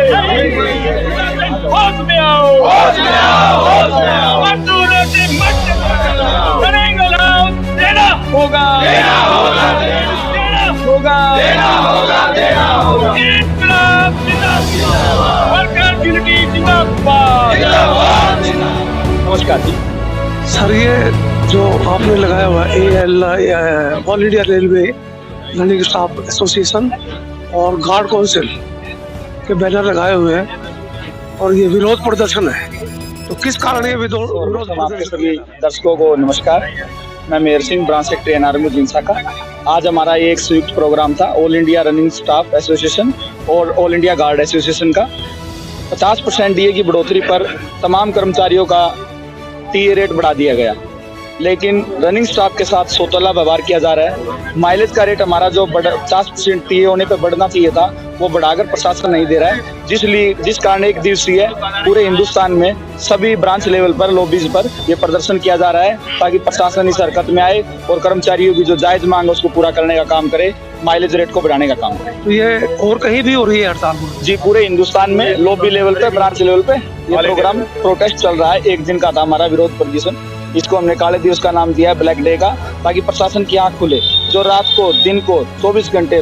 होश में आओ, होश में आओ, होश में आओ। मजदूरों से मत करेंगे लाओ, देना होगा, देना होगा, देना होगा, देना होगा, देना होगा। इंकलाब जिंदाबाद, वर्कर्स यूनिटी जिंदाबाद, जिंदाबाद। नमस्कार जी सर, ये जो आपने लगाया हुआ all India railway running staff association और गार्ड काउंसिल के बैनर लगाए हुए हैं और ये विरोध प्रदर्शन है, तो किस कारण ये विरोध प्रदर्शन? सभी दर्शकों को नमस्कार। मैं मेहर सिंह, ब्रांच सेक्रेटरी एनआरएम जिनसा का। आज हमारा ये एक संयुक्त प्रोग्राम था all India running staff association और ऑल इंडिया गार्ड एसोसिएशन का। 50% डीए की बढ़ोतरी पर तमाम कर्मचारियों का टीए रेट बढ़ा दिया गया, लेकिन रनिंग स्टाफ के साथ सोतला व्यवहार किया जा रहा है। माइलेज का रेट हमारा जो 50% टीए होने पर बढ़ना चाहिए था वो बढ़ाकर प्रशासन नहीं दे रहा है, जिस कारण एक दिवसीय पूरे हिंदुस्तान में सभी ब्रांच लेवल पर लॉबीज पर ये प्रदर्शन किया जा रहा है ताकि प्रशासन इस हरकत में आए और कर्मचारियों की जो जायज मांग है उसको पूरा करने का काम करे, माइलेज रेट को बढ़ाने का काम करे। तो ये और कहीं भी हो रही है हड़ताल? जी, पूरे हिंदुस्तान में लॉबी लेवल पे, ब्रांच लेवल पे ये प्रोग्राम प्रोटेस्ट चल रहा है। एक दिन का था हमारा विरोध प्रदर्शन, इसको हमने काले दिवस का नाम दिया है, ब्लैक डे का, ताकि प्रशासन की आंख खुले। जो रात को दिन को 24 घंटे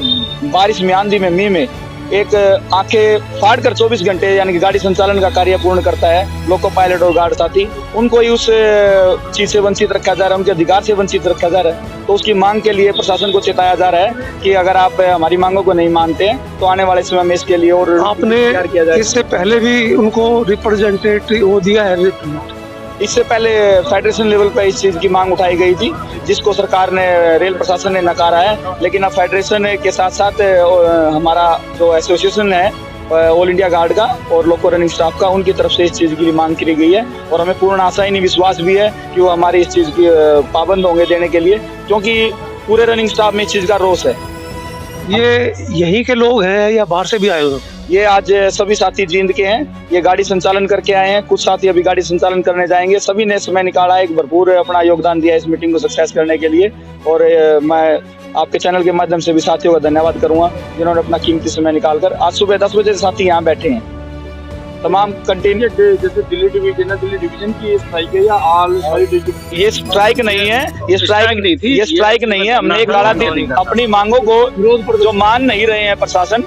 बारिश में, आंधी में, मींह में एक आंखें फाड़ कर 24 घंटे यानी कि गाड़ी संचालन का कार्य पूर्ण करता है लोको पायलट और गार्ड साथी, उनको ही उस चीज से वंचित रखा जा रहा है, उनके अधिकार से वंचित रखा जा रहा है। तो उसकी मांग के लिए प्रशासन को चेताया जा रहा है कि अगर आप हमारी मांगों को नहीं मानते हैं तो आने वाले समय में इसके लिए और आपने इससे पहले भी उनको रिप्रेजेंटेटिव वो दिया है? इससे पहले फेडरेशन लेवल पे इस चीज की मांग उठाई गई थी, जिसको सरकार ने, रेल प्रशासन ने नकारा है। लेकिन अब फेडरेशन के साथ साथ हमारा जो एसोसिएशन है ऑल इंडिया गार्ड का और लोको रनिंग स्टाफ का, उनकी तरफ से इस चीज की मांग की गई है और हमें पूर्ण आशा ही नहीं, विश्वास भी है कि वो हमारी इस चीज की पाबंद होंगे देने के लिए, क्योंकि पूरे रनिंग स्टाफ में इस चीज का रोष है। ये यहीं के लोग हैं या बाहर से भी आए हुए? ये आज सभी साथी जींद के हैं, ये गाड़ी संचालन करके आए हैं, कुछ साथी अभी गाड़ी संचालन करने जाएंगे। सभी ने समय निकाला है, एक भरपूर अपना योगदान दिया इस मीटिंग को सक्सेस करने के लिए और मैं आपके चैनल के माध्यम से भी साथियों का धन्यवाद करूंगा जिन्होंने अपना कीमती समय निकालकर आज सुबह 10 बजे से साथी यहाँ बैठे हैं। तमाम कंटिन्यू, जैसे दिल्ली डिवीजन की स्ट्राइक है या ऑल? ये स्ट्राइक नहीं है, ये स्ट्राइक नहीं है। हमने एक लड़ा दी अपनी मांगों को, जो मान नहीं रहे हैं प्रशासन,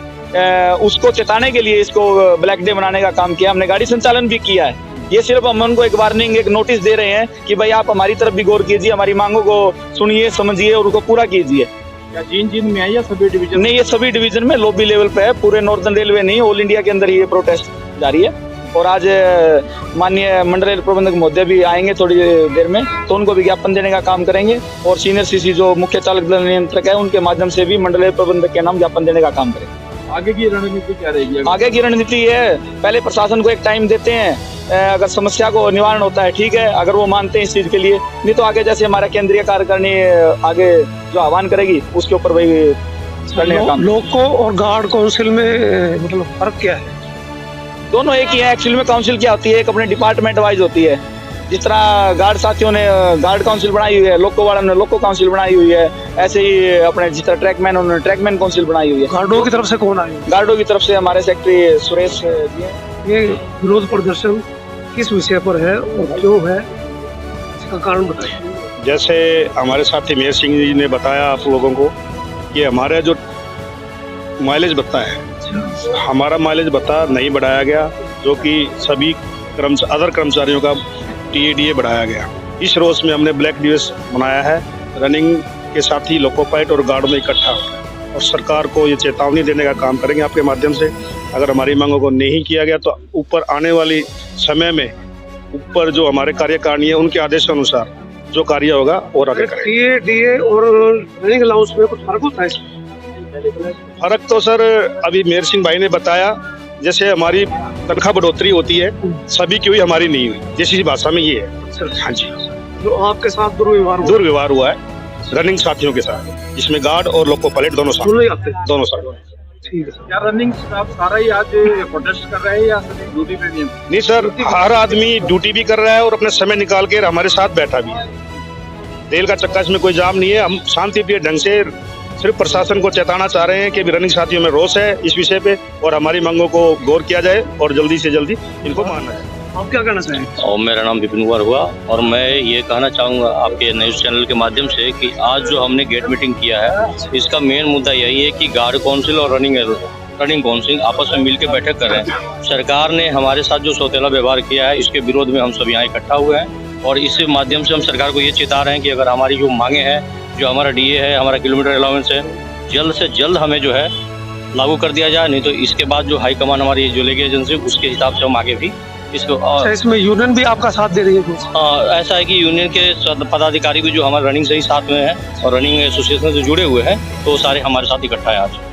उसको चेताने के लिए इसको ब्लैक डे मनाने का काम किया। हमने गाड़ी संचालन भी किया है। ये सिर्फ हम उनको एक वार्निंग, एक नोटिस दे रहे हैं कि भाई आप हमारी तरफ भी गौर कीजिए, हमारी मांगों को सुनिए, समझिए और उनको पूरा कीजिए। क्या जींद में है या सभी डिवीजन? नहीं, ये सभी डिवीजन में लॉबी लेवल पे है, पूरे नॉर्दर्न रेलवे नहीं, ऑल इंडिया के अंदर ये प्रोटेस्ट जारी है। और आज माननीय मंडल रेल प्रबंधक महोदय भी आएंगे थोड़ी देर में, तो उनको विज्ञापन देने का काम करेंगे और सीनियर सीसी जो मुख्य चालक दल नियंत्रक है उनके माध्यम से भी मंडल रेल प्रबंधक के नाम ज्ञापन देने का काम करेंगे। आगे की रणनीति क्या रहेगी? आगे की रणनीति है, पहले प्रशासन को एक टाइम देते हैं, अगर समस्या को निवारण होता है ठीक है, अगर वो मानते हैं इस चीज के लिए, नहीं तो आगे जैसे हमारा केंद्रीय कार्यकारिणी आगे जो आह्वान करेगी उसके ऊपर वही करने का काम। लोको और गार्ड काउंसिल में मतलब फर्क क्या है? दोनों एक ही है। एक्चुअली में काउंसिल क्या होती है, एक अपने डिपार्टमेंट वाइज होती है। जिस तरह गार्ड साथियों ने गार्ड काउंसिल बनाई हुई है, लोको वालों ने लोको काउंसिल बनाई हुई है, ऐसे ही अपने जिस तरह ट्रैकमैन उन्होंने ट्रैकमैन काउंसिल बनाई हुई है। गार्डों की तरफ से कौन आए? गार्डों की तरफ से हमारे सेक्रेटरी सुरेश जी हैं। ये विरोध प्रदर्शन किस विषय पर है और क्यों है, इसका कारण बताइए। जैसे हमारे साथी मेहर सिंह जी ने बताया आप लोगों को कि हमारा जो माइलेज भत्ता है, हमारा माइलेज भत्ता नहीं बढ़ाया गया, जो कि सभी अदर कर्मचारियों का टीएडीए बढ़ाया गया। इस रोज में हमने ब्लैक दिवस मनाया है, रनिंग के साथी लोको पायलट और गार्ड में इकट्ठा, और सरकार को ये चेतावनी देने का काम करेंगे आपके माध्यम से। अगर हमारी मांगों को नहीं किया गया तो ऊपर आने वाली समय में ऊपर जो हमारे कार्यकारिणी है उनके आदेश अनुसार जो कार्य होगा और आगे करेंगे। टीएडीए और रनिंग अलाउंस में कुछ फर्क होता है? फर्क तो सर अभी मेहर सिंह भाई ने बताया, जैसे हमारी तनख्वाह बढ़ोतरी होती है सभी की हुई, हमारी नहीं हुई, जैसी भाषा में ये है। हाँ जी, जो आपके साथ दुर्व्यवहार हुआ है रनिंग साथियों के साथ, जिसमें गार्ड और लोको पायलट दोनों साथ। ठीक है। क्या रनिंग स्टाफ सारा ही आज प्रोटेस्ट कर रहे हैं या ड्यूटी पे भी? नहीं सर, हर आदमी ड्यूटी भी कर रहा है और अपने समय निकाल के हमारे साथ बैठा भी है। रेल का चक्का इसमें कोई जाम नहीं है, हम शांतिप्रिय ढंग से सिर्फ प्रशासन को चेताना चाह रहे हैं कि रनिंग साथियों में रोष है इस विषय पे, और हमारी मांगों को गौर किया जाए और जल्दी से जल्दी इनको मानना है। आप क्या कहना चाहेंगे? और मेरा नाम विपिन कुमार हुआ, और मैं ये कहना चाहूँगा आपके न्यूज़ चैनल के माध्यम से कि आज जो हमने गेट मीटिंग किया है, इसका मेन मुद्दा यही है कि गार्ड काउंसिल और रनिंग काउंसिल आपस में मिलकर बैठक कर रहे हैं। सरकार ने हमारे साथ जो सौतेला व्यवहार किया है, इसके विरोध में हम सब यहाँ इकट्ठा हुए हैं, और इस माध्यम से हम सरकार को ये चेता रहे हैं कि अगर हमारी जो मांगे हैं, जो हमारा डीए है, हमारा किलोमीटर अलाउंस है, जल्द से जल्द हमें जो है लागू कर दिया जाए, नहीं तो इसके बाद जो हाईकमान हमारी जो लेगी एजेंसी, उसके हिसाब से हम आगे भी इसको। और इसमें यूनियन भी आपका साथ दे रही है कुछ? ऐसा है कि यूनियन के पदाधिकारी भी जो हमारे रनिंग से ही साथ में हैं और रनिंग एसोसिएशन से जुड़े हुए हैं, तो सारे हमारे साथ इकट्ठा है।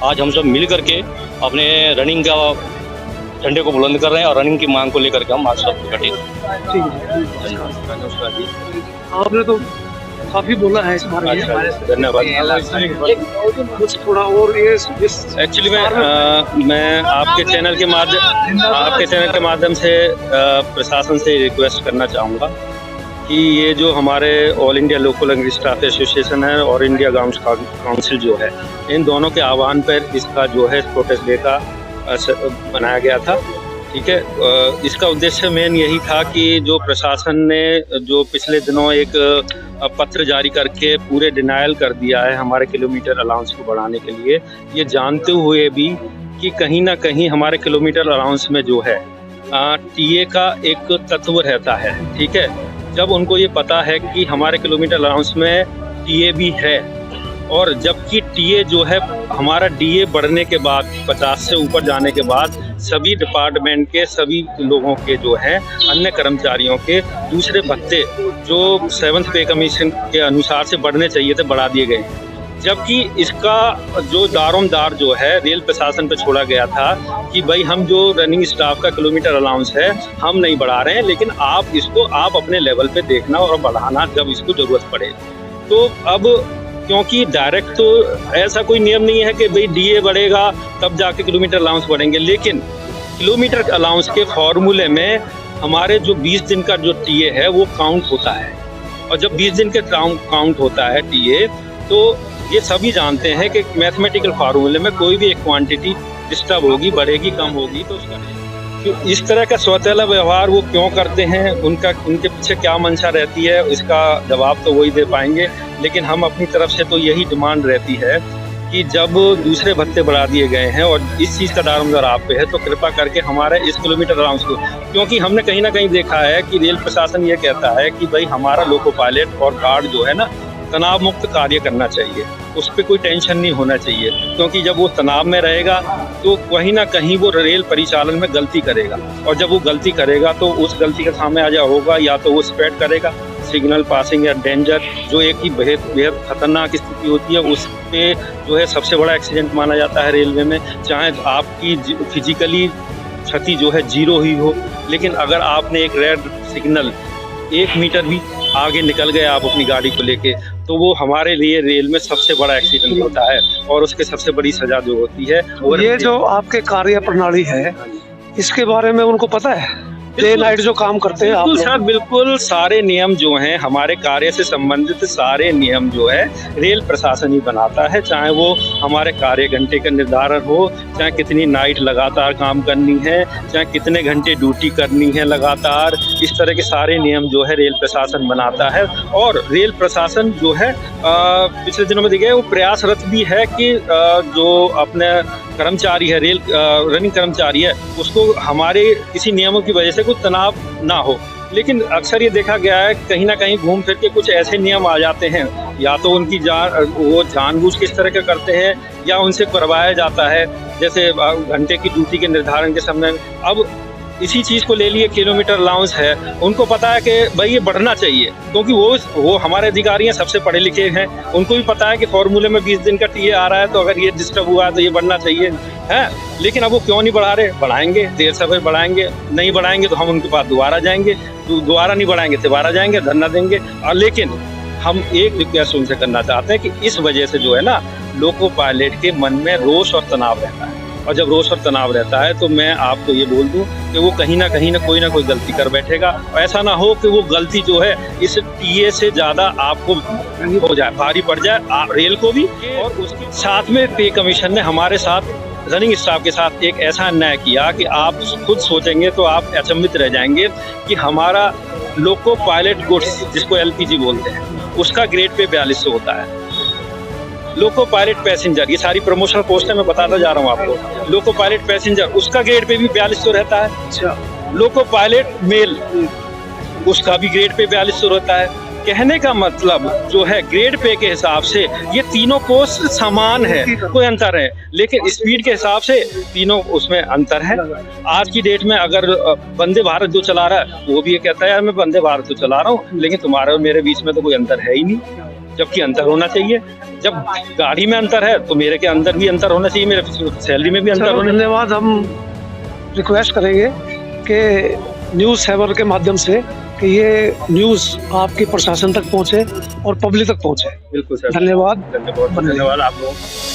आज हम सब मिल करके अपने रनिंग का झंडे को बुलंद कर रहे हैं और रनिंग की मांग को लेकर के हम आज सब इकट्ठे। आपने तो काफी बोला है इस बारे में, धन्यवाद। कुछ थोड़ा और ये एक्चुअली मैं आपके चैनल के माध्यम से प्रशासन से रिक्वेस्ट करना चाहूँगा कि ये जो हमारे all India local running staff association है और इंडिया ग्राउंड काउंसिल जो है, इन दोनों के आह्वान पर इसका जो है प्रोटेस्ट डे का बनाया गया था। ठीक है, इसका उद्देश्य मेन यही था कि जो प्रशासन ने जो पिछले दिनों एक पत्र जारी करके पूरे डिनायल कर दिया है हमारे किलोमीटर अलाउंस को बढ़ाने के लिए, ये जानते हुए भी कि कहीं ना कहीं हमारे किलोमीटर अलाउंस में जो है टीए का एक तत्व रहता है। ठीक है, जब उनको ये पता है कि हमारे किलोमीटर अलाउंस में टीए भी है, और जबकि टीए जो है हमारा डीए बढ़ने के बाद 50 से ऊपर जाने के बाद सभी डिपार्टमेंट के सभी लोगों के जो हैं अन्य कर्मचारियों के दूसरे भत्ते जो 7th पे कमीशन के अनुसार से बढ़ने चाहिए थे, बढ़ा दिए गए। जबकि इसका जो दारोमदार जो है रेल प्रशासन पे छोड़ा गया था कि भाई हम जो रनिंग स्टाफ का किलोमीटर अलाउंस है हम नहीं बढ़ा रहे हैं, लेकिन आप इसको आप अपने लेवल पे देखना और बढ़ाना जब इसको ज़रूरत पड़े। तो अब क्योंकि डायरेक्ट तो ऐसा कोई नियम नहीं है कि भाई डीए बढ़ेगा तब जाके किलोमीटर अलाउंस बढ़ेंगे, लेकिन किलोमीटर अलाउंस के फॉर्मूले में हमारे जो 20 दिन का जो टीए है वो काउंट होता है, और जब 20 दिन के काउंट होता है टीए, तो ये सभी जानते हैं कि मैथमेटिकल फार्मूले में कोई भी एक क्वांटिटी डिस्टर्ब होगी, बढ़ेगी, कम होगी, तो उसका इस तरह का सौतेला व्यवहार वो क्यों करते हैं, उनके पीछे क्या मंशा रहती है, इसका जवाब तो वही दे पाएंगे। लेकिन हम अपनी तरफ से तो यही डिमांड रहती है कि जब दूसरे भत्ते बढ़ा दिए गए हैं और इस चीज़ का दारोमदार आप पे है, तो कृपा करके हमारे इस किलोमीटर अलाउंस को, क्योंकि हमने कहीं ना कहीं देखा है कि रेल प्रशासन ये कहता है कि भाई हमारा लोको पायलट और गार्ड जो है ना तनाव मुक्त कार्य करना चाहिए, उस पर कोई टेंशन नहीं होना चाहिए, क्योंकि जब वो तनाव में रहेगा तो कहीं ना कहीं वो रेल परिचालन में गलती करेगा, और जब वो गलती करेगा तो उस गलती का खामियाजा होगा या तो वो स्प्रेड करेगा सिग्नल पासिंग या डेंजर, जो एक ही बेहद खतरनाक स्थिति होती है। उस पे जो है सबसे बड़ा एक्सीडेंट माना जाता है रेलवे में, चाहे आपकी फिजिकली क्षति जो है 0 ही हो, लेकिन अगर आपने एक रेड सिग्नल 1 मीटर भी आगे निकल गए आप अपनी गाड़ी को लेके, तो वो हमारे लिए रेल में सबसे बड़ा एक्सीडेंट होता है, और उसके सबसे बड़ी सजा जो होती है। और ये जो आपके कार्य प्रणाली है, इसके बारे में उनको पता है, डे नाइट जो काम करते हैं आप बिल्कुल सर, बिल्कुल सारे नियम जो हैं हमारे कार्य से संबंधित सारे नियम जो है रेल प्रशासन ही बनाता है, चाहे वो हमारे कार्य घंटे का निर्धारण हो, चाहे कितनी नाइट लगातार काम करनी है, चाहे कितने घंटे ड्यूटी करनी है लगातार, इस तरह के सारे नियम जो है रेल प्रशासन बनाता है। और रेल प्रशासन जो है पिछले दिनों में देखिए वो प्रयासरत भी है कि जो अपने कर्मचारी है रनिंग कर्मचारी है उसको हमारे किसी नियमों की वजह से कोई तनाव ना हो, लेकिन अक्सर ये देखा गया है कहीं ना कहीं घूम फिर के कुछ ऐसे नियम आ जाते हैं, या तो उनकी वो जानबूझ के इस तरह के करते हैं या उनसे करवाया जाता है, जैसे घंटे की ड्यूटी के निर्धारण के समय। अब इसी चीज़ को ले लिए किलोमीटर अलाउंस है, उनको पता है कि भाई ये बढ़ना चाहिए, क्योंकि वो हमारे अधिकारी हैं, सबसे पढ़े लिखे हैं, उनको भी पता है कि फॉर्मूले में 20 दिन का टीए आ रहा है, तो अगर ये डिस्टर्ब हुआ है तो ये बढ़ना चाहिए है। लेकिन अब वो क्यों नहीं बढ़ा रहे? बढ़ाएंगे, देर सवेर बढ़ाएंगे, नहीं बढ़ाएंगे तो हम उनके पास दोबारा जाएंगे, दोबारा नहीं बढ़ाएंगे दोबारा जाएंगे, धरना देंगे। और लेकिन हम एक रिक्वेस्ट उनसे करना चाहते हैं कि इस वजह से जो है ना लोको पायलट के मन में रोष और तनाव रहता है, और जब रोष और तनाव रहता है तो मैं आपको ये बोल दूं कि वो कहीं ना कोई गलती कर बैठेगा। ऐसा ना हो कि वो गलती जो है इस टीए से ज़्यादा आपको हो जाए, भारी पड़ जाए रेल को भी। और उसके साथ में पे कमीशन ने हमारे साथ रनिंग स्टाफ के साथ एक ऐसा अन्याय किया कि आप खुद सोचेंगे तो आप अचंभित रह जाएंगे कि हमारा लोको पायलट गुड्स, जिसको एलपीजी बोलते हैं, उसका ग्रेड पे 4200 होता है। लोको पायलट पैसेंजर, ये सारी प्रमोशनल पोस्ट है, मैं बताता जा रहा हूँ आपको। लोको पायलट पैसेंजर उसका ग्रेड पे भी 4200 रहता है। अच्छा, लोको पायलट मेल उसका भी ग्रेड पे 4200 रहता है। कहने का मतलब जो है ग्रेड पे के हिसाब से ये तीनों पोस्ट समान है, कोई अंतर है, लेकिन स्पीड के हिसाब से तीनों उसमें अंतर है। आज की डेट में अगर वंदे भारत जो चला रहा है वो भी ये कहता है यार मैं वंदे भारत तो चला रहा हूँ, लेकिन तुम्हारे और मेरे बीच में तो कोई अंतर है ही नहीं, जबकि अंतर होना चाहिए। जब गाड़ी में अंतर है तो मेरे के अंदर भी अंतर होना चाहिए, मेरे सैलरी में भी अंतर होना। धन्यवाद। हम रिक्वेस्ट करेंगे कि न्यूज़ सेवर के माध्यम से कि ये न्यूज़ आपके प्रशासन तक पहुंचे और पब्लिक तक पहुंचे। बिल्कुल सर, धन्यवाद। धन्यवाद आप लोगों को।